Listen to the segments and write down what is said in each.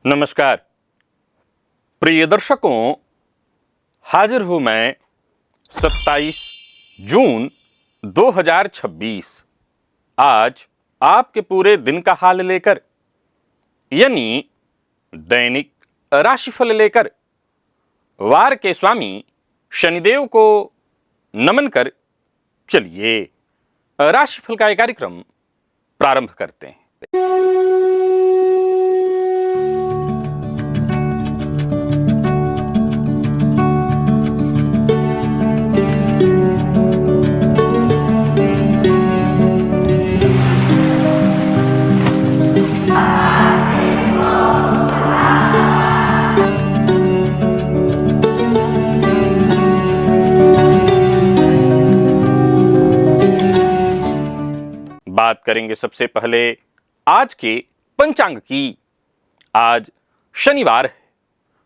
नमस्कार प्रिय दर्शकों, हाजिर हूं मैं 27 जून 2026 आज आपके पूरे दिन का हाल लेकर, यानी दैनिक राशिफल लेकर वार के स्वामी शनिदेव को नमन कर चलिए राशिफल का यह कार्यक्रम प्रारंभ करते हैं। बात करेंगे सबसे पहले आज के पंचांग की। आज शनिवार है,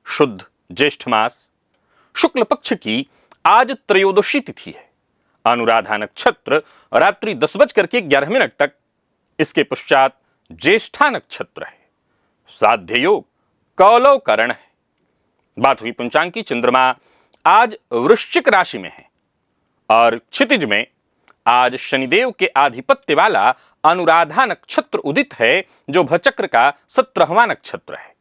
शुद्ध ज्येष्ठ मास, शुक्ल पक्ष की आज त्रयोदशी तिथि है। अनुराधा नक्षत्र रात्रि 10:11 तक, इसके पश्चात ज्येष्ठा नक्षत्र है। साध्य योग कौलव करण है। बात हुई पंचांग की। चंद्रमा आज वृश्चिक राशि में है और क्षितिज में आज शनिदेव के आधिपत्य वाला अनुराधा नक्षत्र उदित है, जो भचक्र का 17वां नक्षत्र है।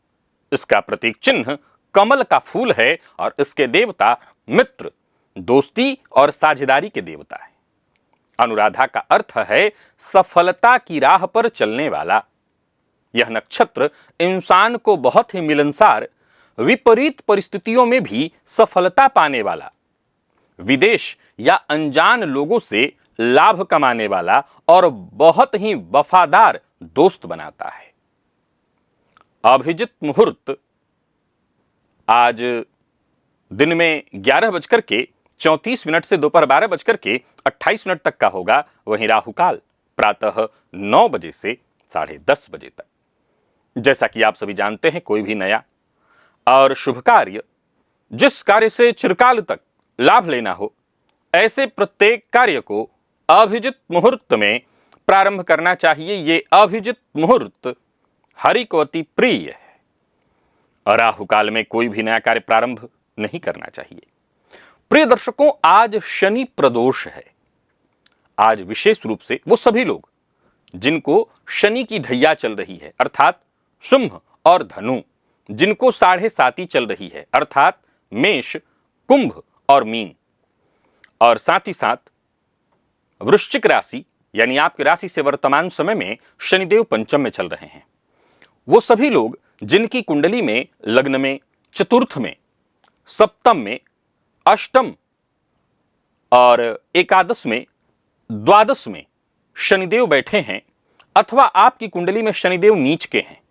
इसका प्रतीक चिन्ह कमल का फूल है और इसके देवता मित्र, दोस्ती और साझेदारी के देवता है। अनुराधा का अर्थ है सफलता की राह पर चलने वाला। यह नक्षत्र इंसान को बहुत ही मिलनसार, विपरीत परिस्थितियों में भी सफलता पाने वाला, विदेश या अनजान लोगों से लाभ कमाने वाला और बहुत ही वफादार दोस्त बनाता है। अभिजित मुहूर्त आज दिन में 11:34 से दोपहर 12:28 तक का होगा। वहीं राहुकाल प्रातः 9 बजे से 10:30 बजे तक। जैसा कि आप सभी जानते हैं, कोई भी नया और शुभ कार्य, जिस कार्य से चिरकाल तक लाभ लेना हो, ऐसे प्रत्येक कार्य को अभिजित मुहूर्त में प्रारंभ करना चाहिए। ये अभिजित मुहूर्त हरि को अति प्रिय है। राहु काल में कोई भी नया कार्य प्रारंभ नहीं करना चाहिए। प्रिय दर्शकों, आज शनि प्रदोष है। आज विशेष रूप से वो सभी लोग जिनको शनि की ढैया चल रही है, अर्थात सिंह और धनु, जिनको 7.5 चल रही है, अर्थात मेष, कुंभ और मीन, और साथ ही साथ वृश्चिक राशि यानी आपकी राशि से वर्तमान समय में शनिदेव पंचम में चल रहे हैं, वो सभी लोग जिनकी कुंडली में लग्न में, चतुर्थ में, सप्तम में, अष्टम और एकादश में, द्वादश में शनिदेव बैठे हैं, अथवा आपकी कुंडली में शनिदेव नीच के हैं,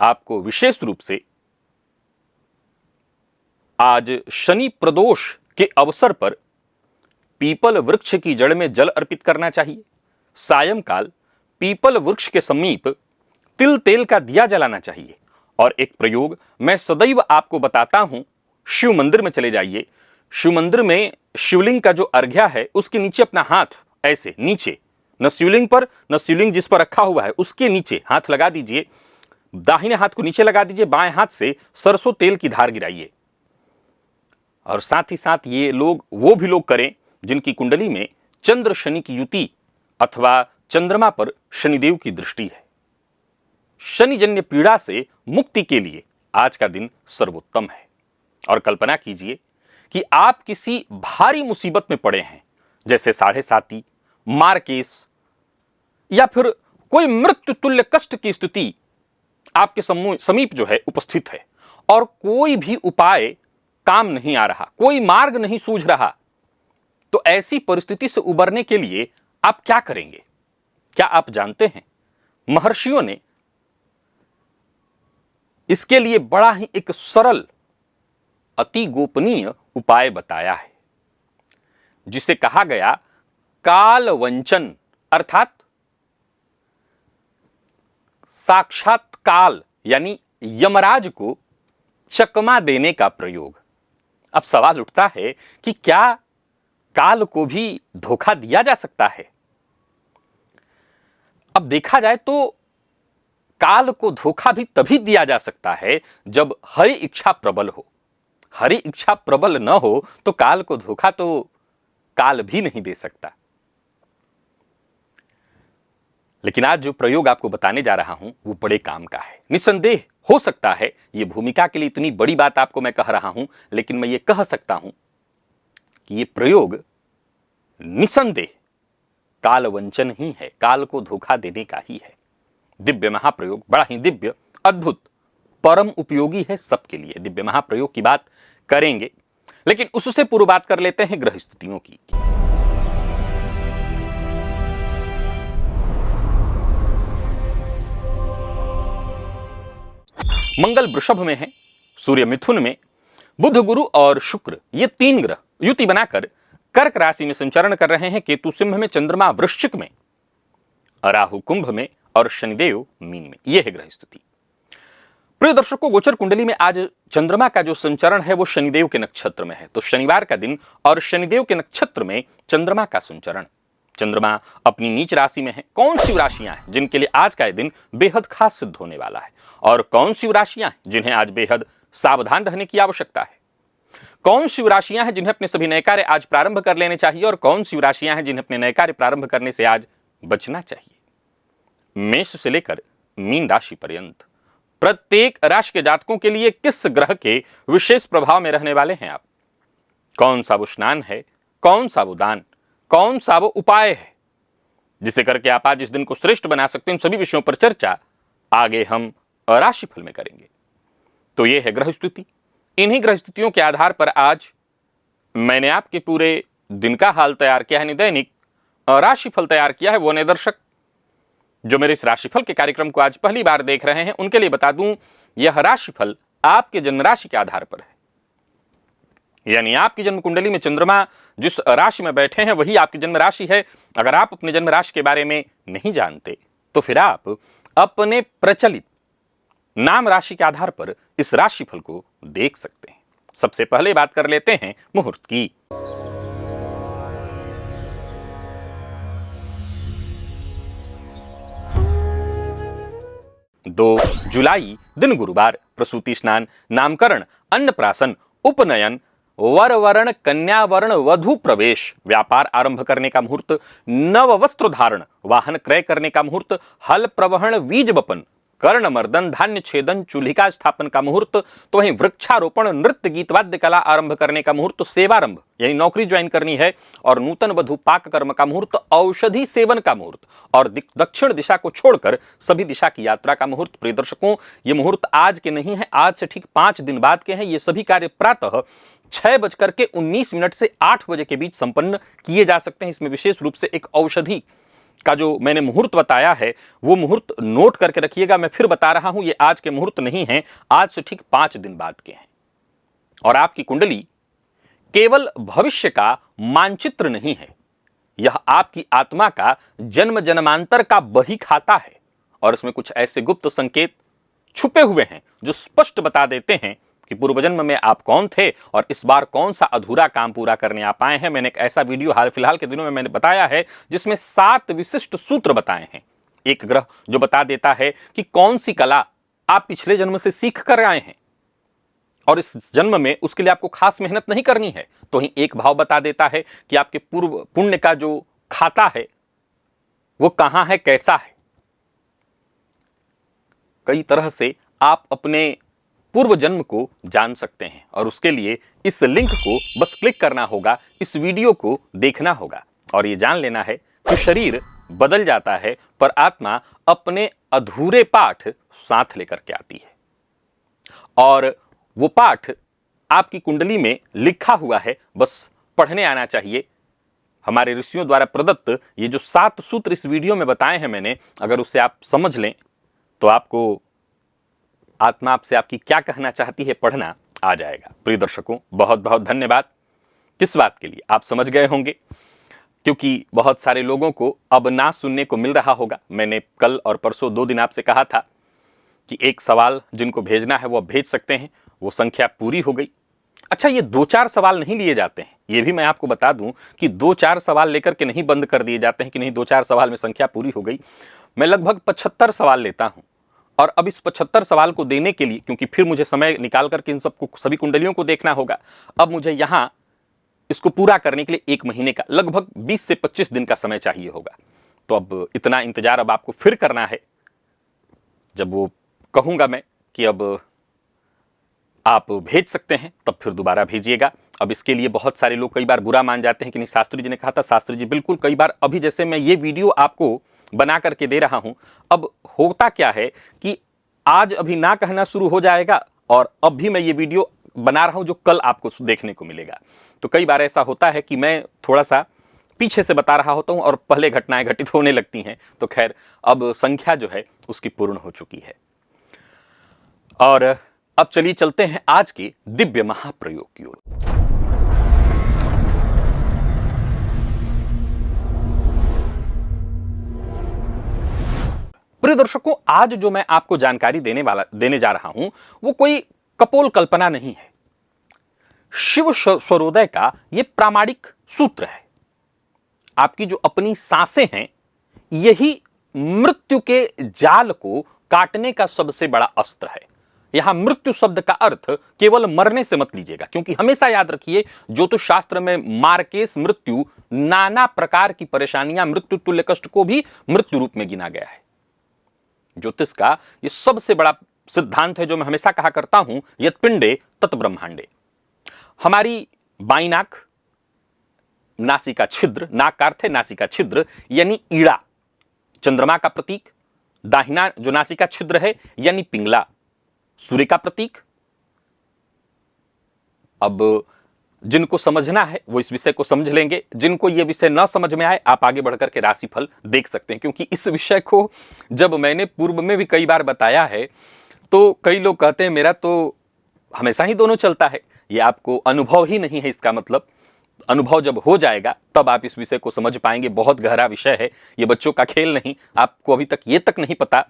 आपको विशेष रूप से आज शनि प्रदोष के अवसर पर पीपल वृक्ष की जड़ में जल अर्पित करना चाहिए। सायंकाल पीपल वृक्ष के समीप तिल तेल का दिया जलाना चाहिए। और एक प्रयोग मैं सदैव आपको बताता हूं, शिव मंदिर में चले जाइए। शिव मंदिर में शिवलिंग का जो अर्घ्य है, उसके नीचे अपना हाथ ऐसे नीचे, न शिवलिंग पर न शिवलिंग जिस पर रखा हुआ है उसके नीचे हाथ लगा दीजिए। दाहिने हाथ को नीचे लगा दीजिए, बाएं हाथ से सरसों तेल की धार गिराइए। और साथ ही साथ ये लोग, वो भी लोग करें जिनकी कुंडली में चंद्र शनि की युति अथवा चंद्रमा पर शनिदेव की दृष्टि है। शनिजन्य पीड़ा से मुक्ति के लिए आज का दिन सर्वोत्तम है। और कल्पना कीजिए कि आप किसी भारी मुसीबत में पड़े हैं, जैसे 7.5, मारकेस, या फिर कोई मृत्यु तुल्य कष्ट की स्थिति आपके समीप जो है उपस्थित है, और कोई भी उपाय काम नहीं आ रहा, कोई मार्ग नहीं सूझ रहा, तो ऐसी परिस्थिति से उबरने के लिए आप क्या करेंगे? क्या आप जानते हैं, महर्षियों ने इसके लिए बड़ा ही एक सरल, अति गोपनीय उपाय बताया है, जिसे कहा गया काल वंचन, अर्थात साक्षात काल यानी यमराज को चकमा देने का प्रयोग। अब सवाल उठता है कि क्या काल को भी धोखा दिया जा सकता है? अब देखा जाए तो काल को धोखा भी तभी दिया जा सकता है जब हरि इच्छा प्रबल हो। हरि इच्छा प्रबल न हो तो काल को धोखा तो काल भी नहीं दे सकता। लेकिन आज जो प्रयोग आपको बताने जा रहा हूं वो बड़े काम का है। निस्संदेह हो सकता है ये भूमिका के लिए इतनी बड़ी बात आपको मैं कह रहा हूं, लेकिन मैं ये कह सकता हूं कि ये प्रयोग निस्संदेह कालवंचन ही है, काल को धोखा देने का ही है। दिव्य महाप्रयोग बड़ा ही दिव्य, अद्भुत, परम उपयोगी है सबके लिए। दिव्य महाप्रयोग की बात करेंगे, लेकिन उससे पूर्व बात कर लेते हैं ग्रह स्थितियों की। मंगल वृषभ में है, सूर्य मिथुन में, बुध गुरु और शुक्र ये तीन ग्रह युति बनाकर कर्क राशि में संचरण कर रहे हैं। केतु सिंह में, चंद्रमा वृश्चिक में, राहु कुंभ में और शनिदेव मीन में। यह है ग्रह स्थिति। प्रिय दर्शकों, गोचर कुंडली में आज चंद्रमा का जो संचरण है वो शनिदेव के नक्षत्र में है। तो शनिवार का दिन और शनिदेव के नक्षत्र में चंद्रमा का संचरण। चंद्रमा अपनी नीच राशि में है। कौन सी राशियां हैं जिनके लिए आज का दिन बेहद खास सिद्ध होने वाला है, और कौन सी राशियां हैं जिन्हें आज बेहद सावधान रहने की आवश्यकता है? कौन सी राशियां हैं जिन्हें अपने सभी नए कार्य आज प्रारंभ कर लेने चाहिए, और कौन सी राशियां हैं जिन्हें अपने नए कार्य प्रारंभ करने से आज बचना चाहिए? मेष से लेकर मीन राशि पर्यंत प्रत्येक राशि के जातकों के लिए किस ग्रह के विशेष प्रभाव में रहने वाले हैं आप? कौन सा वो स्नान है, कौन सा वो दान, कौन सा वो उपाय है जिसे करके आप आज इस दिन को श्रेष्ठ बना सकते हैं? उन सभी विषयों पर चर्चा आगे हम राशिफल में करेंगे। तो यह है ग्रह स्थिति। इन्हीं ग्रह स्थितियों के आधार पर आज मैंने आपके पूरे दिन का हाल तैयार किया है, दैनिक राशिफल तैयार किया है। वो नए दर्शक जो मेरे इस राशिफल के कार्यक्रम को आज पहली बार देख रहे हैं उनके लिए बता दूं, यह राशिफल आपके जन्म राशि के आधार पर है। यानी आपकी जन्म कुंडली में चंद्रमा जिस राशि में बैठे हैं वही आपकी जन्म राशि है। अगर आप अपने जन्म राशि के बारे में नहीं जानते तो फिर आप अपने प्रचलित नाम राशि के आधार पर इस राशिफल को देख सकते हैं। सबसे पहले बात कर लेते हैं मुहूर्त की। 2 जुलाई दिन गुरुवार, प्रसूति स्नान, नामकरण, अन्नप्राशन, उपनयन, वर वरण कन्या वर्ण वधु प्रवेश, व्यापार आरंभ करने का मुहूर्त, नव वस्त्र धारण, वाहन क्रय करने का मुहूर्त, हल प्रवहन, बीज बपन, कर्ण मर्दन, धान्य छेदन, चूल्हिका स्थापन का मुहूर्त, तो वहीं वृक्षारोपण, नृत्य गीत वाद्य कला आरंभ करने का मुहूर्त, सेवारंभ यानी नौकरी ज्वाइन करनी है, और नूतन वधु पाक कर्म का मुहूर्त, औषधि सेवन का मुहूर्त, और दक्षिण दिशा को छोड़कर सभी दिशा की यात्रा का मुहूर्त। प्रिय दर्शकों, ये मुहूर्त आज के नहीं है, आज से ठीक 5 दिन बाद के हैं। ये सभी कार्य प्रातः 6:19 से 8 बजे के बीच संपन्न किए जा सकते हैं। इसमें विशेष रूप से एक औषधि का जो मैंने मुहूर्त बताया है वो मुहूर्त नोट करके रखिएगा। मैं फिर बता रहा हूं, ये आज के मुहूर्त नहीं हैं, आज से ठीक 5 दिन बाद के हैं। और आपकी कुंडली केवल भविष्य का मानचित्र नहीं है, यह आपकी आत्मा का जन्म जन्मांतर का बही खाता है। और इसमें कुछ ऐसे गुप्त संकेत छुपे हुए हैं जो स्पष्ट बता देते हैं कि पूर्व जन्म में आप कौन थे और इस बार कौन सा अधूरा काम पूरा करने आप आए हैं। मैंने एक ऐसा वीडियो हाल फिलहाल के दिनों में मैंने बताया है जिसमें 7 विशिष्ट सूत्र बताए हैं। एक ग्रह जो बता देता है कि कौन सी कला आप पिछले जन्म से सीख कर आए हैं और इस जन्म में उसके लिए आपको खास मेहनत नहीं करनी है। तो ही एक भाव बता देता है कि आपके पूर्व पुण्य का जो खाता है वो कहां है, कैसा है। कई तरह से आप अपने पूर्व जन्म को जान सकते हैं और उसके लिए इस लिंक को बस क्लिक करना होगा, इस वीडियो को देखना होगा और ये जान लेना है कि शरीर बदल जाता है पर आत्मा अपने अधूरे पाठ साथ लेकर के आती है। और वो पाठ आपकी कुंडली में लिखा हुआ है, बस पढ़ने आना चाहिए। हमारे ऋषियों द्वारा प्रदत्त ये जो 7 सूत्र इस वीडियो में बताए हैं मैंने, अगर उसे आप समझ लें तो आपको आत्मा आपसे आपकी क्या कहना चाहती है पढ़ना आ जाएगा। प्रिय दर्शकों, बहुत बहुत धन्यवाद। किस बात के लिए आप समझ गए होंगे, क्योंकि बहुत सारे लोगों को अब ना सुनने को मिल रहा होगा। मैंने कल और परसों 2 दिन आपसे कहा था कि एक सवाल जिनको भेजना है वो अब भेज सकते हैं, वो संख्या पूरी हो गई। अच्छा, ये 2-4 सवाल नहीं लिए जाते हैं, ये भी मैं आपको बता दूं कि 2-4 सवाल लेकर के नहीं बंद कर दिए जाते हैं कि नहीं 2-4 सवाल में संख्या पूरी हो गई। मैं लगभग 75 सवाल लेता हूं और अब इस 75 सवाल को देने के लिए, क्योंकि फिर मुझे समय निकाल करके इन सबको सभी कुंडलियों को देखना होगा, अब मुझे यहां इसको पूरा करने के लिए 1 महीने का लगभग 20 से 25 दिन का समय चाहिए होगा। तो अब इतना इंतजार अब आपको फिर करना है। जब वो कहूंगा मैं कि अब आप भेज सकते हैं, तब फिर दोबारा भेजिएगा। अब इसके लिए बहुत सारे लोग कई बार बुरा मान जाते हैं कि नहीं, शास्त्री जी ने कहा था। शास्त्री जी बिल्कुल, कई बार अभी जैसे मैं ये वीडियो आपको बना करके दे रहा हूं, अब होता क्या है कि आज अभी ना कहना शुरू हो जाएगा और अब भी मैं ये वीडियो बना रहा हूं जो कल आपको देखने को मिलेगा। तो कई बार ऐसा होता है कि मैं थोड़ा सा पीछे से बता रहा होता हूं और पहले घटनाएं घटित होने लगती हैं। तो खैर, अब संख्या जो है उसकी पूर्ण हो चुकी है। और अब चलिए चलते हैं आज के दिव्य महाप्रयोग की ओर। प्रिय दर्शकों, आज जो मैं आपको जानकारी देने जा रहा हूं वो कोई कपोल कल्पना नहीं है। शिव स्वरोदय का यह प्रामाणिक सूत्र है। आपकी जो अपनी सांसें हैं, यही मृत्यु के जाल को काटने का सबसे बड़ा अस्त्र है। यहां मृत्यु शब्द का अर्थ केवल मरने से मत लीजिएगा, क्योंकि हमेशा याद रखिए, ज्योतिष शास्त्र में मार्केस मृत्यु, नाना प्रकार की परेशानियां, मृत्यु तुल्य कष्ट को भी मृत्यु रूप में गिना गया है। ज्योतिष का यह सबसे बड़ा सिद्धांत है जो मैं हमेशा कहा करता हूं, यत् पिंडे तत् ब्रह्मांडे। हमारी बाई नाक, नासिका छिद्र, नाक का अर्थ है नासिका छिद्र यानी ईड़ा, चंद्रमा का प्रतीक। दाहिना जो नासिका छिद्र है यानी पिंगला, सूर्य का प्रतीक। अब जिनको समझना है वो इस विषय को समझ लेंगे, जिनको ये विषय न समझ में आए आप आगे बढ़कर के राशिफल देख सकते हैं। क्योंकि इस विषय को जब मैंने पूर्व में भी कई बार बताया है तो कई लोग कहते हैं मेरा तो हमेशा ही दोनों चलता है। ये आपको अनुभव ही नहीं है, इसका मतलब अनुभव जब हो जाएगा तब आप इस विषय को समझ पाएंगे। बहुत गहरा विषय है, ये बच्चों का खेल नहीं। आपको अभी तक ये तक नहीं पता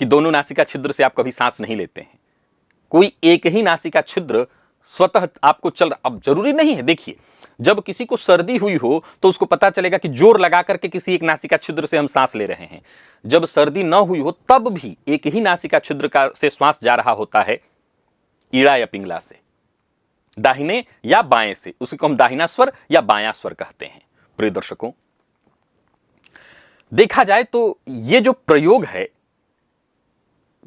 कि दोनों नासिका छिद्र से आप कभी सांस नहीं लेते हैं। कोई एक ही नासिका छिद्र स्वतः आपको चल, अब जरूरी नहीं है। देखिए, जब किसी को सर्दी हुई हो तो उसको पता चलेगा कि जोर लगा करके किसी एक नासिका छिद्र से हम सांस ले रहे हैं। जब सर्दी न हुई हो तब भी एक ही नासिका छिद्र का से श्वास जा रहा होता है, ईड़ा या पिंगला से, दाहिने या बाएं से। उसको हम दाहिना स्वर या बायां स्वर कहते हैं। प्रिय दर्शकों, देखा जाए तो ये जो प्रयोग है,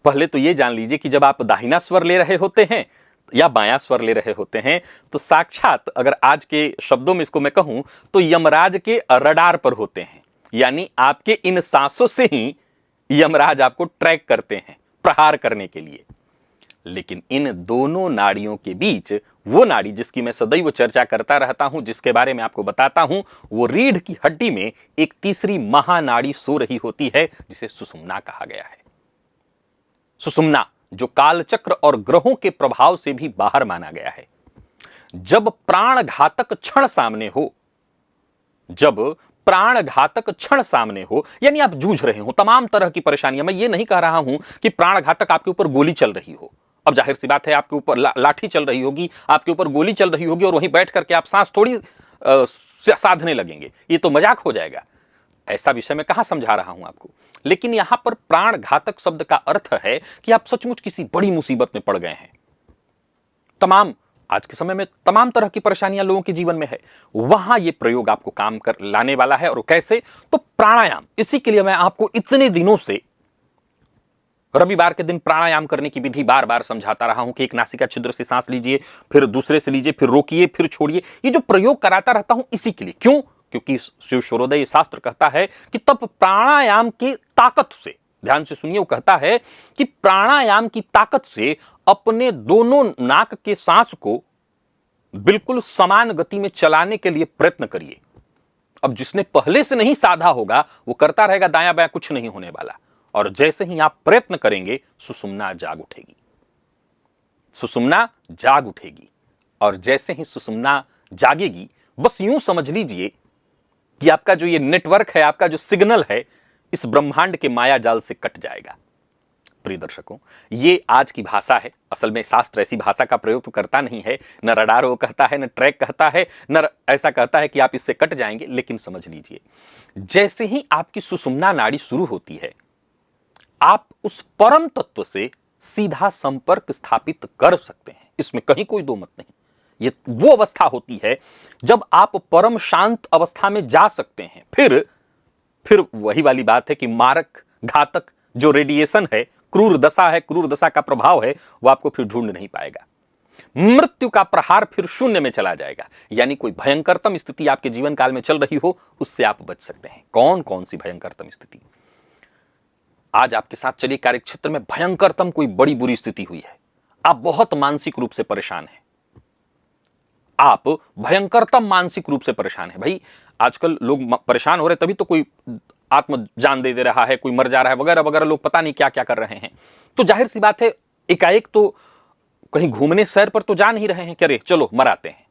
पहले तो ये जान लीजिए कि जब आप दाहिना स्वर ले रहे होते हैं या बायां स्वर ले रहे होते हैं तो साक्षात, अगर आज के शब्दों में इसको मैं कहूं तो यमराज के रडार पर होते हैं। यानी आपके इन सांसों से ही यमराज आपको ट्रैक करते हैं प्रहार करने के लिए। लेकिन इन दोनों नाड़ियों के बीच वो नाड़ी जिसकी मैं सदैव चर्चा करता रहता हूं, जिसके बारे में आपको बताता हूं, वो रीढ़ की हड्डी में एक तीसरी महानाड़ी सो रही होती है जिसे सुषुम्ना कहा गया है। सुषुम्ना जो कालचक्र और ग्रहों के प्रभाव से भी बाहर माना गया है। जब प्राण घातक क्षण सामने हो, जब प्राण घातक क्षण सामने हो, यानी आप जूझ रहे हो तमाम तरह की परेशानियां, मैं ये नहीं कह रहा हूं कि प्राण घातक आपके ऊपर गोली चल रही हो। अब जाहिर सी बात है, आपके ऊपर लाठी चल रही होगी, आपके ऊपर गोली चल रही होगी और वहीं बैठ करके आप सांस थोड़ी साधने लगेंगे, ये तो मजाक हो जाएगा। ऐसा विषय मैं कहां समझा रहा हूं आपको। लेकिन यहां पर प्राण घातक शब्द का अर्थ है कि आप सचमुच किसी बड़ी मुसीबत में पड़ गए हैं। तमाम आज के समय में तमाम तरह की परेशानियां लोगों के जीवन में है, वहां यह प्रयोग आपको काम कर लाने वाला है। और कैसे? तो प्राणायाम। इसी के लिए मैं आपको इतने दिनों से रविवार के दिन प्राणायाम करने की विधि बार बार समझाता रहा हूं कि एक नासिका छिद्र से सांस लीजिए, फिर दूसरे से लीजिए, फिर रोकिए, फिर छोड़िए। ये जो प्रयोग कराता रहता हूं इसी के लिए। क्यों? क्योंकि शिव स्वरोदय शास्त्र कहता है कि तब प्राणायाम की ताकत से, ध्यान से सुनिए, वो कहता है कि प्राणायाम की ताकत से अपने दोनों नाक के सांस को बिल्कुल समान गति में चलाने के लिए प्रयत्न करिए। अब जिसने पहले से नहीं साधा होगा वो करता रहेगा दायां बायां, कुछ नहीं होने वाला। और जैसे ही आप प्रयत्न करेंगे सुषुम्ना जाग उठेगी, सुषुम्ना जाग उठेगी। और जैसे ही सुषुम्ना जागेगी, बस यूं समझ लीजिए कि आपका जो ये नेटवर्क है, आपका जो सिग्नल है, इस ब्रह्मांड के माया जाल से कट जाएगा। प्रिय दर्शकों, ये आज की भाषा है। असल में शास्त्र ऐसी भाषा का प्रयोग तो करता नहीं है, न रडार वो कहता है, न ट्रैक कहता है, न ऐसा कहता है कि आप इससे कट जाएंगे। लेकिन समझ लीजिए, जैसे ही आपकी सुषुम्ना नाड़ी शुरू होती है, आप उस परम तत्व से सीधा संपर्क स्थापित कर सकते हैं, इसमें कहीं कोई दो मत नहीं। ये वो अवस्था होती है जब आप परम शांत अवस्था में जा सकते हैं। फिर वही वाली बात है कि मारक घातक जो रेडिएशन है, क्रूर दशा है, क्रूर दशा का प्रभाव है, वो आपको फिर ढूंढ नहीं पाएगा। मृत्यु का प्रहार फिर शून्य में चला जाएगा। यानी कोई भयंकरतम स्थिति आपके जीवन काल में चल रही हो, उससे आप बच सकते हैं। कौन कौन सी भयंकरतम स्थिति? आज आपके साथ चलिए कार्यक्षेत्र में भयंकरतम कोई बड़ी बुरी स्थिति हुई है, आप बहुत मानसिक रूप से परेशान हैं, आप भयंकरतम मानसिक रूप से परेशान हैं। भाई आजकल लोग परेशान हो रहे तभी तो कोई आत्म जान दे रहा है, कोई मर जा रहा है, वगैरह वगैरह, लोग पता नहीं क्या क्या कर रहे हैं। तो जाहिर सी बात है, एकाएक तो कहीं घूमने सैर पर तो जा नहीं रहे हैं कि अरे चलो मराते हैं,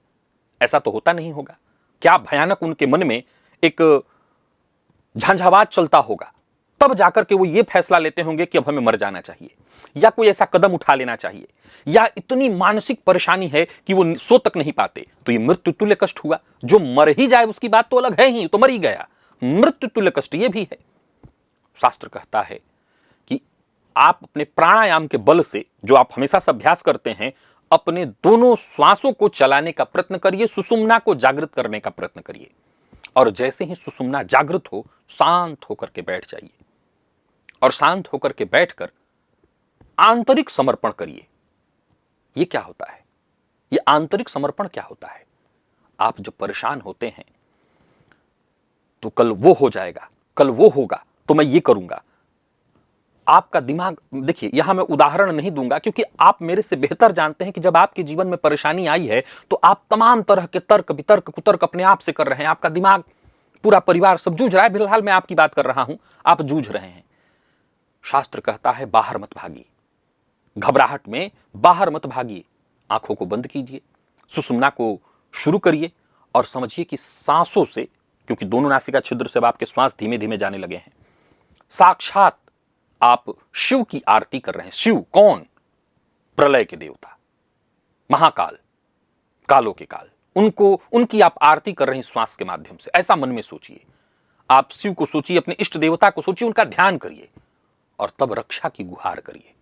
ऐसा तो होता नहीं होगा। क्या भयानक उनके मन में एक झंझावात चलता होगा, तब जाकर के वो ये फैसला लेते होंगे कि अब हमें मर जाना चाहिए, या कोई ऐसा कदम उठा लेना चाहिए, या इतनी मानसिक परेशानी है कि वो सो तक नहीं पाते। तो ये मृत्यु तुल्य कष्ट हुआ। जो मर ही जाए उसकी बात तो अलग है ही, तो मर ही गया। मृत्यु तुल्य कष्ट ये भी है। शास्त्र कहता है कि आप अपने प्राणायाम के बल से, जो आप हमेशा से अभ्यास करते हैं, अपने दोनों श्वासों को चलाने का प्रयत्न करिए, सुषुम्ना को जागृत करने का प्रयत्न करिए, और जैसे ही सुषुम्ना जागृत हो, शांत होकर के बैठ जाइए, और शांत होकर के बैठकर आंतरिक समर्पण करिए। ये क्या होता है? ये आंतरिक समर्पण क्या होता है? आप जब परेशान होते हैं तो कल वो हो जाएगा, कल वो होगा तो मैं ये करूंगा। आपका दिमाग, देखिए यहां मैं उदाहरण नहीं दूंगा क्योंकि आप मेरे से बेहतर जानते हैं कि जब आपके जीवन में परेशानी आई है तो आप तमाम तरह के तर्क वितर्क कुतर्क अपने आप से कर रहे हैं। आपका दिमाग, पूरा परिवार सब जूझ रहा है। फिलहाल मैं आपकी बात कर रहा हूं, आप जूझ रहे हैं। शास्त्र कहता है बाहर मत भागिए, घबराहट में बाहर मत भागिए, आंखों को बंद कीजिए, सुषुम्ना को शुरू करिए और समझिए कि सांसों से, क्योंकि दोनों नासिका छिद्र से अब आपके श्वास धीमे धीमे जाने लगे हैं, साक्षात आप शिव की आरती कर रहे हैं। शिव कौन? प्रलय के देवता, महाकाल, कालों के काल, उनकी आप आरती कर रहे हैं श्वास के माध्यम से। ऐसा मन में सोचिए, आप शिव को सोचिए, अपने इष्ट देवता को सोचिए, उनका ध्यान करिए और तब रक्षा की गुहार करिए,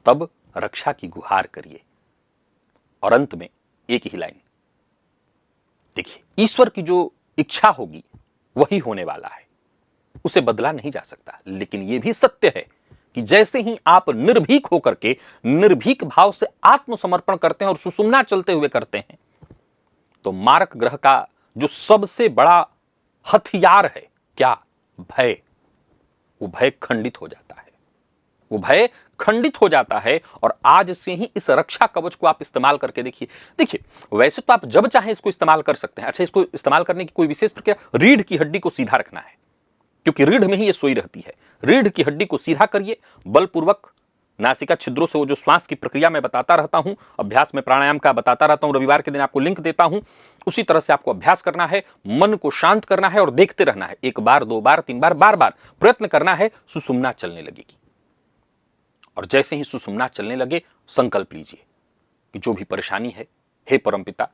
तब रक्षा की गुहार करिए। और अंत में एक ही लाइन, देखिए ईश्वर की जो इच्छा होगी वही होने वाला है, उसे बदला नहीं जा सकता। लेकिन यह भी सत्य है कि जैसे ही आप निर्भीक होकर के, निर्भीक भाव से आत्मसमर्पण करते हैं और सुषुम्ना चलते हुए करते हैं, तो मारक ग्रह का जो सबसे बड़ा हथियार है, क्या? भय। वो भय खंडित हो जाता है, वो भय खंडित हो जाता है। और आज से ही इस रक्षा कवच को आप इस्तेमाल करके देखिए। देखिए वैसे तो आप जब चाहे इसको इस्तेमाल कर सकते हैं। अच्छा, इसको इस्तेमाल करने की कोई विशेष प्रक्रिया? रीढ़ की हड्डी को सीधा रखना है, क्योंकि रीढ़ में ही ये सोई रहती है। रीढ़ की हड्डी को सीधा करिए, बलपूर्वक नासिका छिद्रों से वो जो श्वास की प्रक्रिया मैं बताता रहता हूं, अभ्यास में प्राणायाम का बताता रहता हूं, रविवार के दिन आपको लिंक देता हूं, उसी तरह से आपको अभ्यास करना है, मन को शांत करना है और देखते रहना है। एक बार, दो बार, तीन बार, बार बार प्रयत्न करना है, सुषुम्ना चलने लगेगी। और जैसे ही सुषुम्ना चलने लगे, संकल्प लीजिए कि जो भी परेशानी है, हे परमपिता,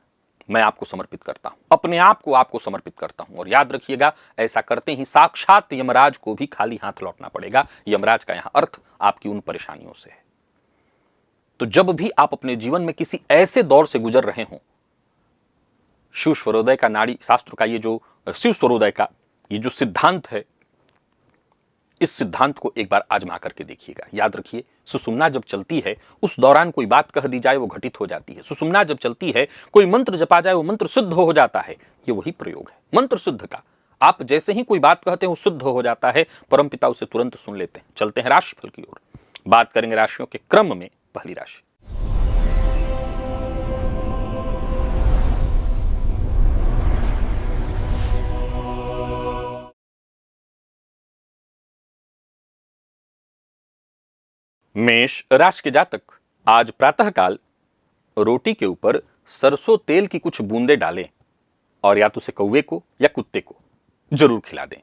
मैं आपको समर्पित करता हूं, अपने आप को आपको समर्पित करता हूं। और याद रखिएगा, ऐसा करते ही साक्षात यमराज को भी खाली हाथ लौटना पड़ेगा। यमराज का यहां अर्थ आपकी उन परेशानियों से है। तो जब भी आप अपने जीवन में किसी ऐसे दौर से गुजर रहे हों, शिव स्वरोदय का नाड़ी शास्त्र का ये जो शिव स्वरोदय का ये जो सिद्धांत है, इस सिद्धांत को एक बार आजमा करके देखिएगा। याद रखिए, सुषुम्ना जब चलती है उस दौरान कोई बात कह दी जाए वो घटित हो जाती है। सुषुम्ना जब चलती है, कोई मंत्र जपा जाए वो मंत्र सिद्ध हो जाता है। ये वही प्रयोग है मंत्र सिद्ध का। आप जैसे ही कोई बात कहते हैं वो सिद्ध हो जाता है, परमपिता उसे तुरंत सुन लेते हैं। चलते हैं राशिफल की ओर, बात करेंगे राशियों के क्रम में। पहली राशि मेष राशि के जातक, आज प्रातःकाल रोटी के ऊपर सरसों तेल की कुछ बूंदें डालें और या तो उसे कौवे को या कुत्ते को जरूर खिला दें।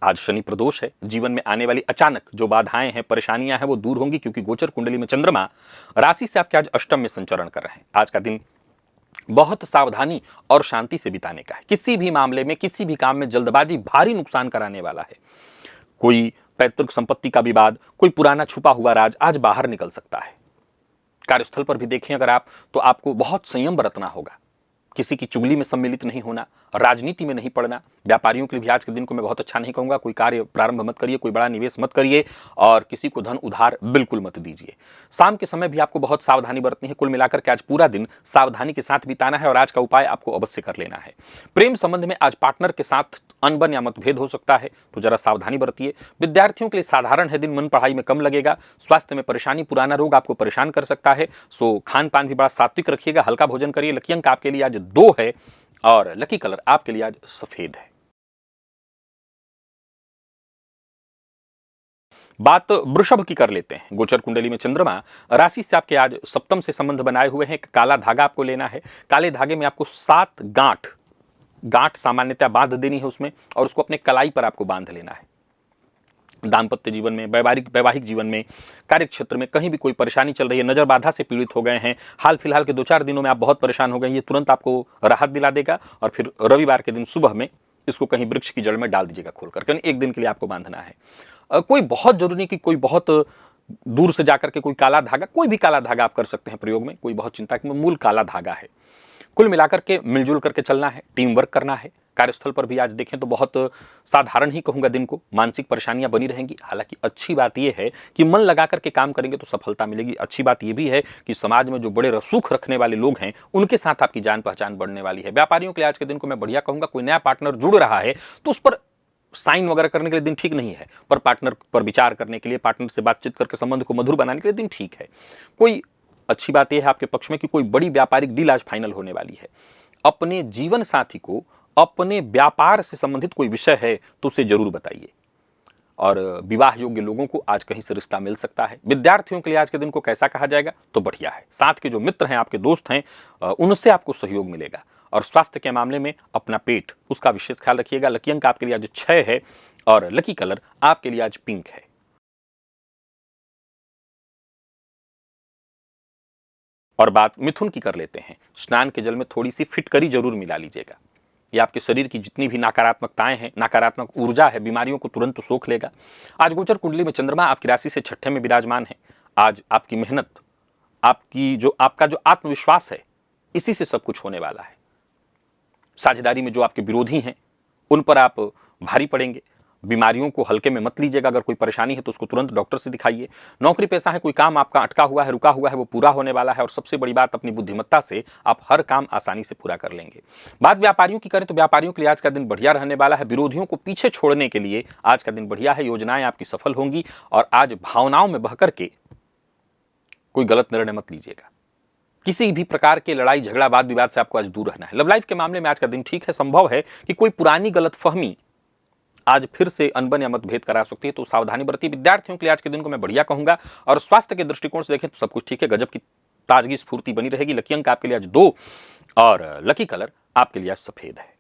आज शनि प्रदोष है, जीवन में आने वाली अचानक जो बाधाएं हैं, परेशानियां हैं, वो दूर होंगी, क्योंकि गोचर कुंडली में चंद्रमा राशि से आपके आज अष्टम में संचरण कर रहे हैं। आज का दिन बहुत सावधानी और शांति से बिताने का है। किसी भी मामले में, किसी भी काम में जल्दबाजी भारी नुकसान कराने वाला है। कोई पैतृक संपत्ति का विवाद, कोई पुराना छुपा हुआ राज आज बाहर निकल सकता है। कार्यस्थल पर भी देखें अगर आप, तो आपको बहुत संयम बरतना होगा। किसी की चुगली में सम्मिलित नहीं होना, राजनीति में नहीं पड़ना। व्यापारियों के लिए भी आज के दिन को मैं बहुत अच्छा नहीं कहूंगा। कोई कार्य प्रारंभ मत करिए, कोई बड़ा निवेश मत करिए और किसी को धन उधार बिल्कुल मत दीजिए। शाम के समय भी आपको बहुत सावधानी बरतनी है। कुल मिलाकर के आज पूरा दिन सावधानी के साथ बिताना है और आज का उपाय आपको अवश्य कर लेना है। प्रेम संबंध में आज पार्टनर के साथ अनबन या मतभेद हो सकता है, तो जरा सावधानी बरतिए। विद्यार्थियों के लिए साधारण है दिन, मन पढ़ाई में कम लगेगा। स्वास्थ्य में परेशानी, पुराना रोग आपको परेशान कर सकता है, सो खान पान भी बड़ा सात्विक रखिएगा, हल्का भोजन करिए। लकी अंक आपके लिए आज 2 है और लकी कलर आपके लिए आज सफेद है। बात वृषभ की कर लेते हैं। गोचर कुंडली में चंद्रमा राशि से आपके आज सप्तम से संबंध बनाए हुए हैं। काला धागा आपको लेना है। काले धागे में आपको 7 गांठ सामान्यतः बांध देनी है उसमें, और उसको अपने कलाई पर आपको बांध लेना है। दाम्पत्य जीवन में, वैवाहिक जीवन में, कार्य क्षेत्र में कहीं भी कोई परेशानी चल रही है, नजर बाधा से पीड़ित हो गए हैं, हाल फिलहाल के 2-4 दिनों में आप बहुत परेशान हो गए, ये तुरंत आपको राहत दिला देगा। और फिर रविवार के दिन सुबह में इसको कहीं वृक्ष की जड़ में डाल दीजिएगा खोलकर, यानी 1 दिन के लिए आपको बांधना है। कोई बहुत जरूरी नहीं कि कोई बहुत दूर से जाकर के कोई काला धागा, कोई भी काला धागा आप कर सकते हैं प्रयोग में, कोई बहुत चिंता की, मूल काला धागा है। कुल मिलाकर के मिलजुल करके चलना है, टीम वर्क करना है। कार्यस्थल पर भी आज देखें तो बहुत साधारण ही कहूंगा दिन को, मानसिक परेशानियां बनी रहेंगी। हालांकि अच्छी बात यह है कि मन लगा करके काम करेंगे तो सफलता मिलेगी। अच्छी बात यह भी है कि समाज में जो बड़े रसूख रखने वाले लोग हैं उनके साथ आपकी जान पहचान बढ़ने वाली है। व्यापारियों के लिए आज के दिन को मैं बढ़िया कहूंगा। कोई नया पार्टनर जुड़ रहा है तो उस पर साइन वगैरह करने के लिए दिन ठीक नहीं है, पर पार्टनर पर विचार करने के लिए, पार्टनर से बातचीत करके संबंध को मधुर बनाने के लिए दिन ठीक है। कोई अच्छी बात यह है आपके पक्ष में कि कोई बड़ी व्यापारिक डील आज फाइनल होने वाली है। अपने जीवन साथी को अपने व्यापार से संबंधित कोई विषय है तो उसे जरूर बताइए। और विवाह योग्य लोगों को आज कहीं से रिश्ता मिल सकता है। विद्यार्थियों के लिए आज के दिन को कैसा कहा जाएगा, तो बढ़िया है। साथ के जो मित्र हैं, आपके दोस्त हैं, उनसे आपको सहयोग मिलेगा। और स्वास्थ्य के मामले में अपना पेट, उसका विशेष ख्याल रखिएगा। लकी अंक आपके लिए आज 6 है और लकी कलर आपके लिए आज पिंक है। और बात मिथुन की कर लेते हैं। स्नान के जल में थोड़ी सी फिटकरी जरूर मिला लीजिएगा। ये आपके शरीर की जितनी भी नकारात्मकताएं हैं, नकारात्मक ऊर्जा है, बीमारियों को तुरंत सोख लेगा। आज गोचर कुंडली में चंद्रमा आपकी राशि से 6ठे में विराजमान है। आज आपकी मेहनत, आपका जो आत्मविश्वास है, इसी से सब कुछ होने वाला है। साझेदारी में जो आपके विरोधी हैं उन पर आप भारी पड़ेंगे। बीमारियों को हल्के में मत लीजिएगा। अगर कोई परेशानी है तो उसको तुरंत डॉक्टर से दिखाइए। नौकरी पेशा है, कोई काम आपका अटका हुआ है, रुका हुआ है, वो पूरा होने वाला है। और सबसे बड़ी बात, अपनी बुद्धिमत्ता से आप हर काम आसानी से पूरा कर लेंगे। बात व्यापारियों की करें तो व्यापारियों के लिए आज का दिन बढ़िया रहने वाला है। विरोधियों को पीछे छोड़ने के लिए आज का दिन बढ़िया है। योजनाएं आपकी सफल होंगी और आज भावनाओं में बह करके कोई गलत निर्णय मत लीजिएगा। किसी भी प्रकार के लड़ाई झगड़ा वाद विवाद से आपको आज दूर रहना है। लव लाइफ के मामले में आज का दिन ठीक है। संभव है कि कोई पुरानी गलतफहमी आज फिर से अनबन या मतभेद करा सकती है, तो सावधानी बरतिए। विद्यार्थियों के लिए आज के दिन को मैं बढ़िया कहूंगा। और स्वास्थ्य के दृष्टिकोण से देखें तो सब कुछ ठीक है। गजब की ताजगी स्फूर्ति बनी रहेगी। लकी अंक आपके लिए आज 2 और लकी कलर आपके लिए आज सफेद है।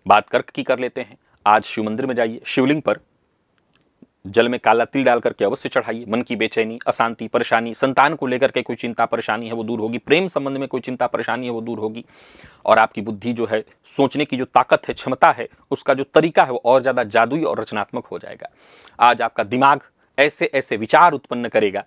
बात कर्क की कर लेते हैं। आज शिव मंदिर में जाइए, शिवलिंग पर जल में काला तिल डाल करके अवश्य चढ़ाइए। मन की बेचैनी, अशांति, परेशानी, संतान को लेकर के कोई चिंता परेशानी है वो दूर होगी। प्रेम संबंध में कोई चिंता परेशानी है वो दूर होगी। और आपकी बुद्धि जो है, सोचने की जो ताकत है, क्षमता है, उसका जो तरीका है वो और ज्यादा जादुई और रचनात्मक हो जाएगा। आज आपका दिमाग ऐसे ऐसे विचार उत्पन्न करेगा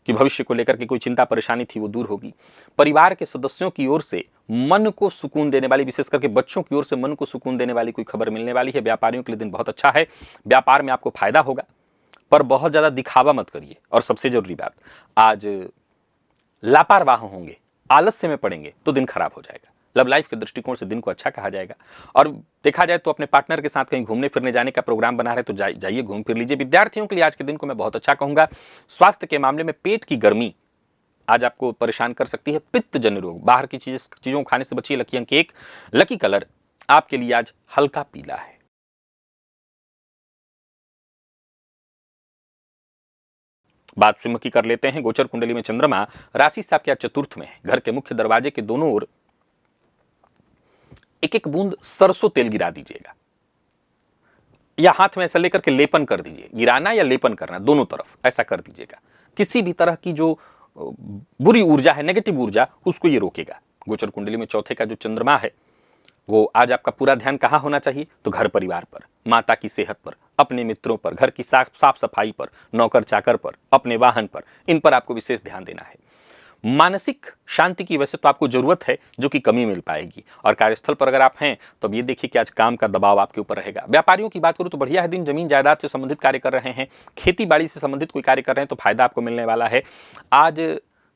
कि भविष्य को लेकर के कोई चिंता परेशानी थी वो दूर होगी। परिवार के सदस्यों की ओर से मन को सुकून देने वाली, विशेष करके बच्चों की ओर से मन को सुकून देने वाली कोई खबर मिलने वाली है। व्यापारियों के लिए दिन बहुत अच्छा है। व्यापार में आपको फायदा होगा, पर बहुत ज्यादा दिखावा मत करिए। और सबसे जरूरी बात, आज लापरवाह होंगे, आलस्य में पड़ेंगे तो दिन खराब हो जाएगा। लव लाइफ के दृष्टिकोण से दिन को अच्छा कहा जाएगा। और देखा जाए तो अपने पार्टनर के साथ कहीं घूमने फिरने जाने का प्रोग्राम बना रहे तो जाइए, घूम फिर लीजिए। विद्यार्थियों के लिए आज के दिन को मैं बहुत अच्छा कहूंगा। स्वास्थ्य के मामले में पेट की गर्मी आज आपको परेशान कर सकती है। पित्त जन्य रोग, बाहर की चीजों खाने से बचिए। लकी अंक 1, लकी कलर आपके लिए आज हल्का पीला है। बात सिंह की कर लेते हैं। गोचर कुंडली में चंद्रमा राशि से आपके आज चतुर्थ में है। घर के मुख्य दरवाजे के दोनों ओर एक एक बूंद सरसों तेल गिरा दीजिएगा, या हाथ में ऐसा लेकर के लेपन कर दीजिए। गिराना या लेपन करना, दोनों तरफ ऐसा कर दीजिएगा। किसी भी तरह की जो बुरी ऊर्जा है, नेगेटिव ऊर्जा, उसको ये रोकेगा। गोचर कुंडली में चौथे का जो चंद्रमा है वो आज आपका पूरा ध्यान कहाँ होना चाहिए? तो घर परिवार पर, माता की सेहत पर, अपने मित्रों पर, घर की साफ सफाई पर, नौकर चाकर पर, अपने वाहन पर, इन पर आपको विशेष ध्यान देना है। मानसिक शांति की वैसे तो आपको जरूरत है, जो कि कमी मिल पाएगी। और कार्यस्थल पर अगर आप हैं तो अब ये देखिए कि आज काम का दबाव आपके ऊपर रहेगा। व्यापारियों की बात करूं तो बढ़िया है दिन, जमीन जायदाद से संबंधित कार्य कर रहे हैं, खेती बाड़ी से संबंधित कोई कार्य कर रहे हैं तो फायदा आपको मिलने वाला है। आज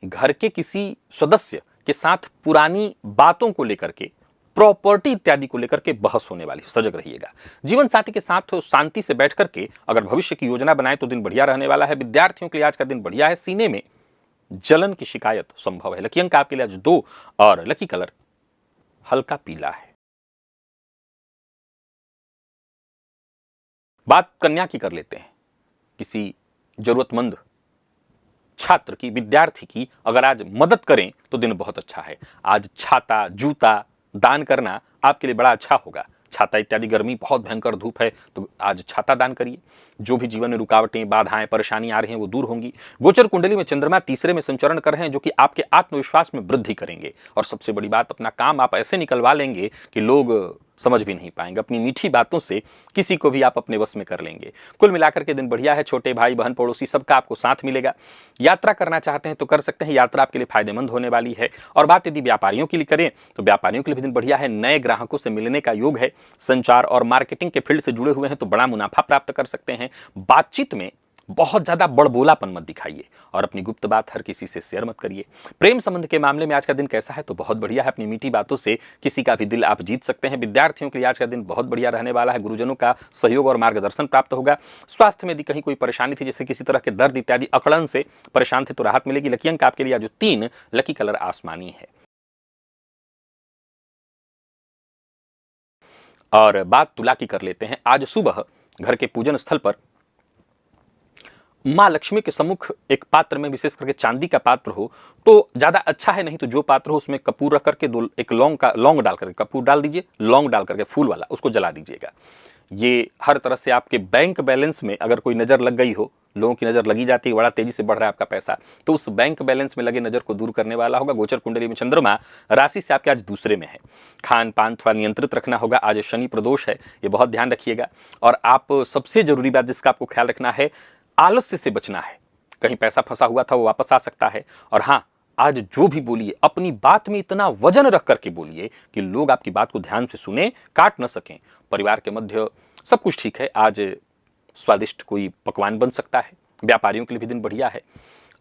घर के किसी सदस्य के साथ पुरानी बातों को लेकर के, प्रॉपर्टी इत्यादि को लेकर के बहस होने वाली, सजग रहिएगा। जीवन साथी के साथ शांति से बैठ करके अगर भविष्य की योजना बनाए तो दिन बढ़िया रहने वाला है। विद्यार्थियों के लिए आज का दिन बढ़िया है। सीने में जलन की शिकायत संभव है। लकी अंक आपके लिए आज 2 और लकी कलर हल्का पीला है। बात कन्या की कर लेते हैं। किसी जरूरतमंद छात्र की, विद्यार्थी की अगर आज मदद करें तो दिन बहुत अच्छा है। आज छाता, जूता दान करना आपके लिए बड़ा अच्छा होगा। छाता इत्यादि, गर्मी बहुत भयंकर धूप है तो आज छाता दान करिए। जो भी जीवन में रुकावटें, बाधाएं, परेशानी आ रही हैं वो दूर होंगी। गोचर कुंडली में चंद्रमा तीसरे में संचरण कर रहे हैं, जो कि आपके आत्मविश्वास में वृद्धि करेंगे। और सबसे बड़ी बात, अपना काम आप ऐसे निकलवा लेंगे कि लोग समझ भी नहीं पाएंगे। अपनी मीठी बातों से किसी को भी आप अपने वश में कर लेंगे। कुल मिलाकर के दिन बढ़िया है। छोटे भाई बहन पड़ोसी सबका आपको साथ मिलेगा। यात्रा करना चाहते हैं तो कर सकते हैं, यात्रा आपके लिए फायदेमंद होने वाली है। और बात यदि व्यापारियों के लिए करें तो व्यापारियों के लिए भी दिन बढ़िया है। नए ग्राहकों से मिलने का योग है। संचार और मार्केटिंग के फील्ड से जुड़े हुए हैं तो बड़ा मुनाफा प्राप्त कर सकते हैं। बातचीत में बहुत ज्यादा बड़बोलापन मत दिखाइए और अपनी गुप्त बात हर किसी से शेयर मत करिए। प्रेम संबंध के मामले में आज का दिन कैसा है? तो बहुत बढ़िया है। अपनी मीठी बातों से किसी का भी दिल आप जीत सकते हैं। विद्यार्थियों के लिए आज का दिन बहुत बढ़िया रहने वाला है। गुरुजनों का सहयोग और मार्गदर्शन प्राप्त होगा। स्वास्थ्य में यदि कहीं कोई परेशानी थी, जैसे किसी तरह के दर्द इत्यादि, अकड़न से परेशान थे तो राहत मिलेगी। लकी अंक आपके लिए आज 3, लकी कलर आसमानी है। और बात तुला की कर लेते हैं। आज सुबह घर के पूजन स्थल पर मां लक्ष्मी के सम्मुख एक पात्र में, विशेष करके चांदी का पात्र हो तो ज्यादा अच्छा है, नहीं तो जो पात्र हो उसमें कपूर रख करके एक लौंग डाल करके, कपूर डाल दीजिए, लौंग डाल करके फूल वाला, उसको जला दीजिएगा। ये हर तरह से आपके बैंक बैलेंस में अगर कोई नजर लग गई हो, लोगों की नजर लगी जाती है, बड़ा तेजी से बढ़ रहा है आपका पैसा, तो उस बैंक बैलेंस में लगे नजर को दूर करने वाला होगा। गोचर कुंडली में चंद्रमा राशि से आपके आज दूसरे में है। खान पान थोड़ा नियंत्रित रखना होगा। आज शनि प्रदोष है, ये बहुत ध्यान रखिएगा। और आप सबसे जरूरी बात जिसका आपको ख्याल रखना है, आलस्य से बचना है। कहीं पैसा फंसा हुआ था वो वापस आ सकता है। और हाँ, आज जो भी बोलिए अपनी बात में इतना वजन रख करके बोलिए कि लोग आपकी बात को ध्यान से सुने, काट न सकें। परिवार के मध्य सब कुछ ठीक है। आज स्वादिष्ट कोई पकवान बन सकता है। व्यापारियों के लिए भी दिन बढ़िया है।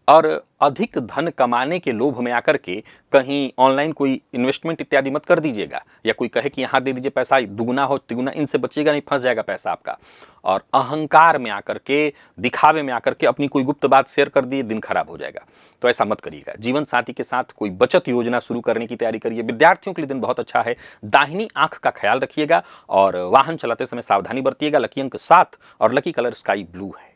और अधिक धन कमाने के लोभ में आकर के कहीं ऑनलाइन कोई इन्वेस्टमेंट इत्यादि मत कर दीजिएगा, या कोई कहे कि यहाँ दे दीजिए पैसा, दुगुना हो तिगुना, इनसे बचिएगा, नहीं फंस जाएगा पैसा आपका। और अहंकार में आकर के, दिखावे में आकर के अपनी कोई गुप्त बात शेयर कर दिए, दिन खराब हो जाएगा, तो ऐसा मत करिएगा। जीवन साथी के साथ कोई बचत योजना शुरू करने की तैयारी करिए। विद्यार्थियों के लिए दिन बहुत अच्छा है। दाहिनी आंख का ख्याल रखिएगा और वाहन चलाते समय सावधानी बरतिएगा। लकी अंक 7 और लकी कलर स्काई ब्लू है।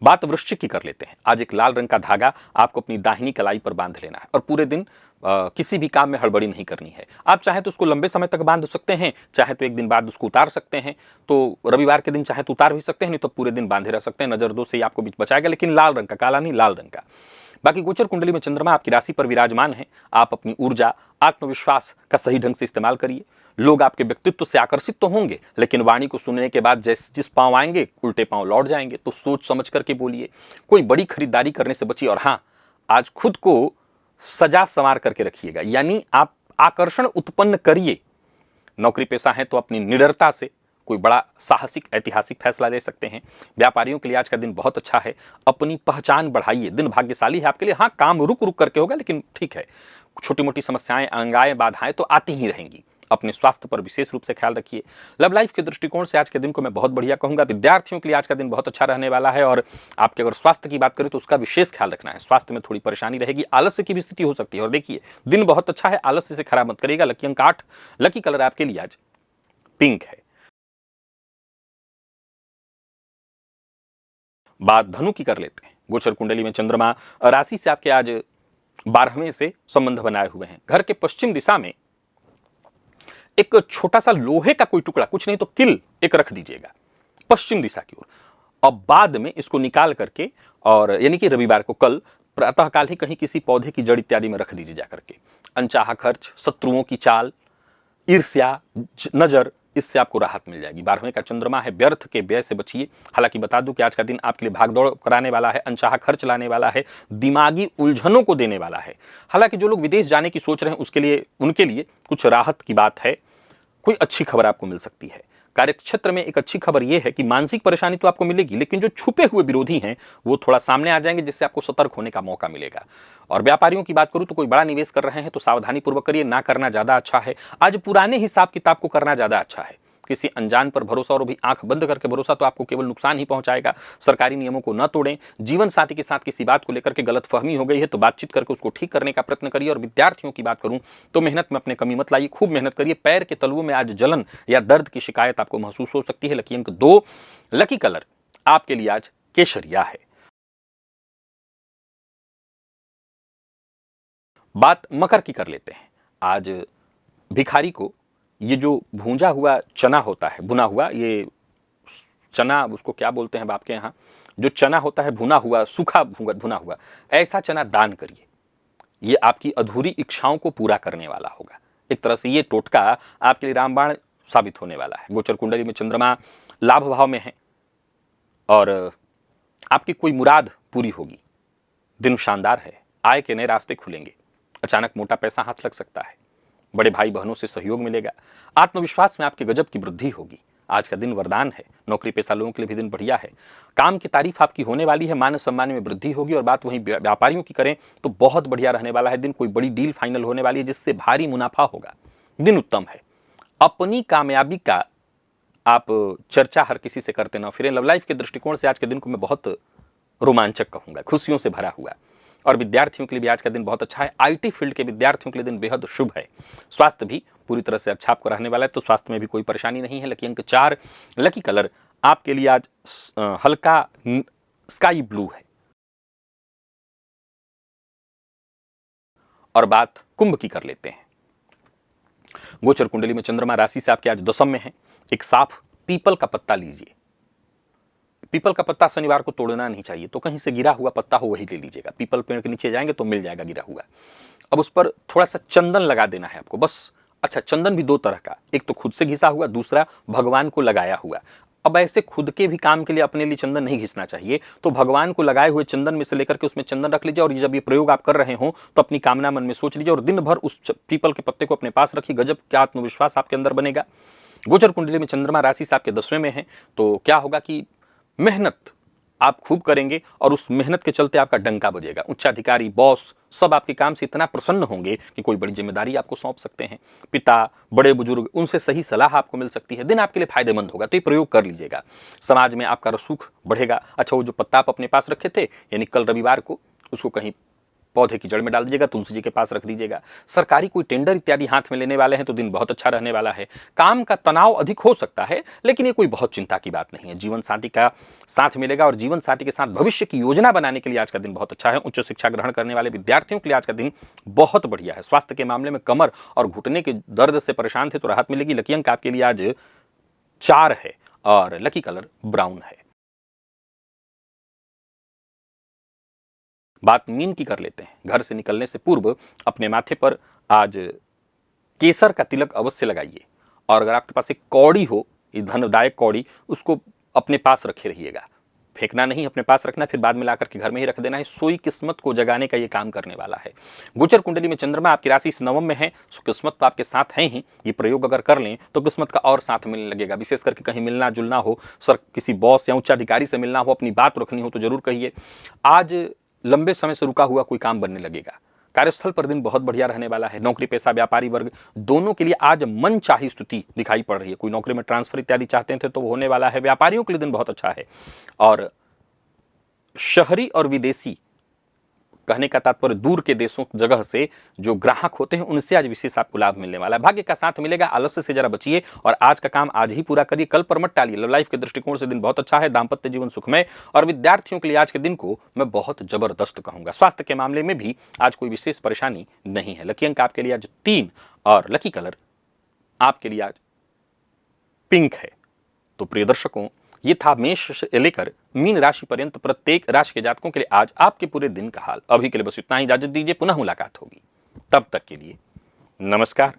बात वृश्चिक की कर लेते हैं। आज एक लाल रंग का धागा आपको अपनी दाहिनी कलाई पर बांध लेना है और पूरे दिन किसी भी काम में हड़बड़ी नहीं करनी है। आप चाहे तो उसको लंबे समय तक बांध सकते हैं, चाहे तो एक दिन बाद उसको उतार सकते हैं। तो रविवार के दिन चाहे तो उतार भी सकते हैं, नहीं तो पूरे दिन बांधे रह सकते हैं। नजर दोष से आपको बीच बचाएगा, लेकिन लाल रंग का, काला नहीं, लाल रंग का। बाकी गोचर कुंडली में चंद्रमा आपकी राशि पर विराजमान है। आप अपनी ऊर्जा, आत्मविश्वास का सही ढंग से इस्तेमाल करिए। लोग आपके व्यक्तित्व से आकर्षित तो होंगे, लेकिन वाणी को सुनने के बाद जिस पांव आएंगे उल्टे पांव लौट जाएंगे। तो सोच समझ करके बोलिए। कोई बड़ी खरीदारी करने से बचिए। और हाँ, आज खुद को सजा संवार करके रखिएगा, यानी आप आकर्षण उत्पन्न करिए। नौकरी पेशा है तो अपनी निडरता से कोई बड़ा साहसिक ऐतिहासिक फैसला ले सकते हैं। व्यापारियों के लिए आज का दिन बहुत अच्छा है। अपनी पहचान बढ़ाइए। दिन भाग्यशाली है आपके लिए। हाँ, काम रुक रुक करके होगा, लेकिन ठीक है। छोटी मोटी समस्याएं, अंगाएं, बाधाएं तो आती ही रहेंगी। अपने स्वास्थ्य पर विशेष रूप से ख्याल रखिए। लव लाइफ के दृष्टिकोण से आज के दिन को मैं बहुत बढ़िया कहूंगा। विद्यार्थियों के लिए आज का दिन बहुत अच्छा रहने वाला है। और आपके अगर स्वास्थ्य की बात करें तो उसका विशेष ख्याल रखना है। स्वास्थ्य में थोड़ी परेशानी रहेगी, आलस्य की भी स्थिति हो सकती है। और देखिए, दिन बहुत अच्छा है, आलस्य से खराब मत करिएगा। लकी अंक 8, लकी कलर आपके लिए आज पिंक है। बात धनु की कर लेते हैं। गोचर कुंडली में चंद्रमा राशि से आपके आज 12वें से संबंध बनाए हुए हैं। घर के पश्चिम दिशा में एक छोटा सा लोहे का कोई टुकड़ा, कुछ नहीं तो किल एक रख दीजिएगा पश्चिम दिशा की ओर। अब बाद में इसको निकाल करके, और यानी कि रविवार को, कल प्रातःकाल ही कहीं किसी पौधे की जड़ इत्यादि में रख दीजिए जाकर के। अनचाहा खर्च, शत्रुओं की चाल, ईर्ष्या, नजर, इससे आपको राहत मिल जाएगी। 12वें का चंद्रमा है, व्यर्थ के व्यय से बचिए। हालांकि बता दूं कि आज का दिन आपके लिए भागदौड़ कराने वाला है, अनचाहा खर्च लाने वाला है, दिमागी उलझनों को देने वाला है। हालांकि जो लोग विदेश जाने की सोच रहे हैं उसके लिए, उनके लिए कुछ राहत की बात है, कोई अच्छी खबर आपको मिल सकती है। कार्यक्षेत्र में एक अच्छी खबर यह है कि मानसिक परेशानी तो आपको मिलेगी, लेकिन जो छुपे हुए विरोधी हैं वो थोड़ा सामने आ जाएंगे, जिससे आपको सतर्क होने का मौका मिलेगा। और व्यापारियों की बात करूं तो कोई बड़ा निवेश कर रहे हैं तो सावधानी पूर्वक करिए, ना करना ज्यादा अच्छा है। आज पुराने हिसाब किताब को करना ज्यादा अच्छा है। किसी अनजान पर भरोसा और भी आंख बंद करके भरोसा तो आपको केवल नुकसान ही पहुंचाएगा। सरकारी नियमों को न तोड़ें। जीवन साथी के साथ किसी बात को लेकर के गलतफहमी हो गई है तो बातचीत करके उसको ठीक करने का प्रयत्न करिए। और विद्यार्थियों की बात करूं तो मेहनत में अपने कमी मत लाइए, खूब मेहनत करिए। पैर के तलवों में आज जलन या दर्द की शिकायत आपको महसूस हो सकती है। लकी अंक 2, लकी कलर आपके लिए आज केसरिया है। बात मकर की कर लेते हैं। आज भिखारी को ये जो भूंजा हुआ चना होता है, भुना हुआ, ये चना उसको क्या बोलते हैं आपके यहाँ, जो चना होता है भुना हुआ, सूखा भुना हुआ, ऐसा चना दान करिए। ये आपकी अधूरी इच्छाओं को पूरा करने वाला होगा। एक तरह से ये टोटका आपके लिए रामबाण साबित होने वाला है। गोचर कुंडली में चंद्रमा लाभ भाव में है और आपकी कोई मुराद पूरी होगी। दिन शानदार है, आय के नए रास्ते खुलेंगे। अचानक मोटा पैसा हाथ लग सकता है। बड़े भाई बहनों से सहयोग मिलेगा। आत्मविश्वास में आपके गजब की वृद्धि होगी। आज का दिन वरदान है। नौकरी पेशा लोगों के लिए भी दिन बढ़िया है। काम की तारीफ आपकी होने वाली है, मान सम्मान में वृद्धि होगी। और बात वहीं व्यापारियों की करें तो बहुत बढ़िया रहने वाला है दिन। कोई बड़ी डील फाइनल होने वाली है जिससे भारी मुनाफा होगा। दिन उत्तम है। अपनी कामयाबी का आप चर्चा हर किसी से करते ना फिरें। लव लाइफ के दृष्टिकोण से आज के दिन को मैं बहुत रोमांचक कहूंगा, खुशियों से भरा हुआ। और विद्यार्थियों के लिए भी आज का दिन बहुत अच्छा है। आईटी फील्ड के विद्यार्थियों के लिए दिन बेहद शुभ है। स्वास्थ्य भी पूरी तरह से अच्छा आपको रहने वाला है, तो स्वास्थ्य में भी कोई परेशानी नहीं है। लकी अंक 4, लकी कलर आपके लिए आज हल्का स्काई ब्लू है। और बात कुंभ की कर लेते हैं। गोचर कुंडली में चंद्रमा राशि से आपके आज दशम में है। एक साफ पीपल का पत्ता लीजिए। पीपल का पत्ता शनिवार को तोड़ना नहीं चाहिए, तो कहीं से गिरा हुआ पत्ता हो वही ले लीजिएगा। पीपल पेड़ के नीचे जाएंगे तो मिल जाएगा गिरा हुआ। अब उस पर थोड़ा सा चंदन लगा देना है आपको, बस। अच्छा, चंदन भी दो तरह का, एक तो खुद से घिसा हुआ, दूसरा भगवान को लगाया हुआ। अब ऐसे खुद के भी काम के लिए अपने लिए चंदन नहीं घिसना चाहिए, तो भगवान को लगाए हुए चंदन में से लेकर के उसमें चंदन रख लीजिए। और जब ये प्रयोग आप कर रहे हो तो अपनी कामना मन में सोच लीजिए और दिन भर उस पीपल के पत्ते को अपने पास रखिए। गजब क्या आत्मविश्वास आपके अंदर बनेगा। गोचर कुंडली में चंद्रमा राशि से आपके 10वें में है, तो क्या होगा कि मेहनत आप खूब करेंगे और उस मेहनत के चलते आपका डंका बजेगा। उच्चाधिकारी, बॉस सब आपके काम से इतना प्रसन्न होंगे कि कोई बड़ी जिम्मेदारी आपको सौंप सकते हैं। पिता, बड़े बुजुर्ग, उनसे सही सलाह आपको मिल सकती है। दिन आपके लिए फायदेमंद होगा, तो ये प्रयोग कर लीजिएगा। समाज में आपका रसूख बढ़ेगा। अच्छा, वो जो पत्ता आप अपने पास रखे थे, यानी कल रविवार को उसको कहीं पौधे की जड़ में डाल दीजिएगा, तुलसी जी के पास रख दीजिएगा। सरकारी कोई टेंडर इत्यादि हाथ में लेने वाले हैं तो दिन बहुत अच्छा रहने वाला है। काम का तनाव अधिक हो सकता है, लेकिन ये कोई बहुत चिंता की बात नहीं है। जीवन साथी का साथ मिलेगा और जीवन साथी के साथ भविष्य की योजना बनाने के लिए आज का दिन बहुत अच्छा है। उच्च शिक्षा ग्रहण करने वाले विद्यार्थियों के लिए आज का दिन बहुत बढ़िया है। स्वास्थ्य के मामले में कमर और घुटने के दर्द से परेशान थे तो राहत मिलेगी। लकी अंक आपके लिए आज 4 है और लकी कलर ब्राउन है। बात मीन की कर लेते हैं। घर से निकलने से पूर्व अपने माथे पर आज केसर का तिलक अवश्य लगाइए। और अगर आपके पास एक कौड़ी हो, ये धनदायक कौड़ी, उसको अपने पास रखे रहिएगा। फेंकना नहीं, अपने पास रखना, फिर बाद में ला करके घर में ही रख देना है। सोई किस्मत को जगाने का ये काम करने वाला है। गोचर कुंडली में चंद्रमा आपकी राशि से 9 में है, सो किस्मत तो आपके साथ है ही। ये प्रयोग अगर कर लें तो किस्मत का और साथ मिलने लगेगा। विशेष करके कहीं मिलना जुलना हो, सर किसी बॉस या उच्चाधिकारी से मिलना हो, अपनी बात रखनी हो तो जरूर कहिए। आज लंबे समय से रुका हुआ कोई काम बनने लगेगा। कार्यस्थल पर दिन बहुत बढ़िया रहने वाला है। नौकरी पेशा व्यापारी वर्ग दोनों के लिए आज मन चाही स्थिति दिखाई पड़ रही है। कोई नौकरी में ट्रांसफर इत्यादि चाहते थे तो वो होने वाला है। व्यापारियों के लिए दिन बहुत अच्छा है। और शहरी और विदेशी, कहने का तात्पर्य दूर के देशों जगह से जो ग्राहक होते हैं उनसे आज विशेष आपको लाभ मिलने वाला है। भाग्य का साथ मिलेगा। आलस्य से जरा बचिए और आज का काम आज ही पूरा करिए, कल पर मत टालिए। लव लाइफ के दृष्टिकोण से दिन बहुत अच्छा है। दाम्पत्य जीवन सुखमय। और विद्यार्थियों के लिए आज के दिन को मैं बहुत जबरदस्त कहूंगा। स्वास्थ्य के मामले में भी आज कोई विशेष परेशानी नहीं है। लकी अंक आपके लिए आज 3 और लकी कलर आपके लिए आज पिंक है। तो प्रिय दर्शकों, ये था मेष से लेकर मीन राशि पर्यंत प्रत्येक राशि के जातकों के लिए आज आपके पूरे दिन का हाल। अभी के लिए बस इतना ही, इजाजत दीजिए, पुनः मुलाकात होगी। तब तक के लिए नमस्कार।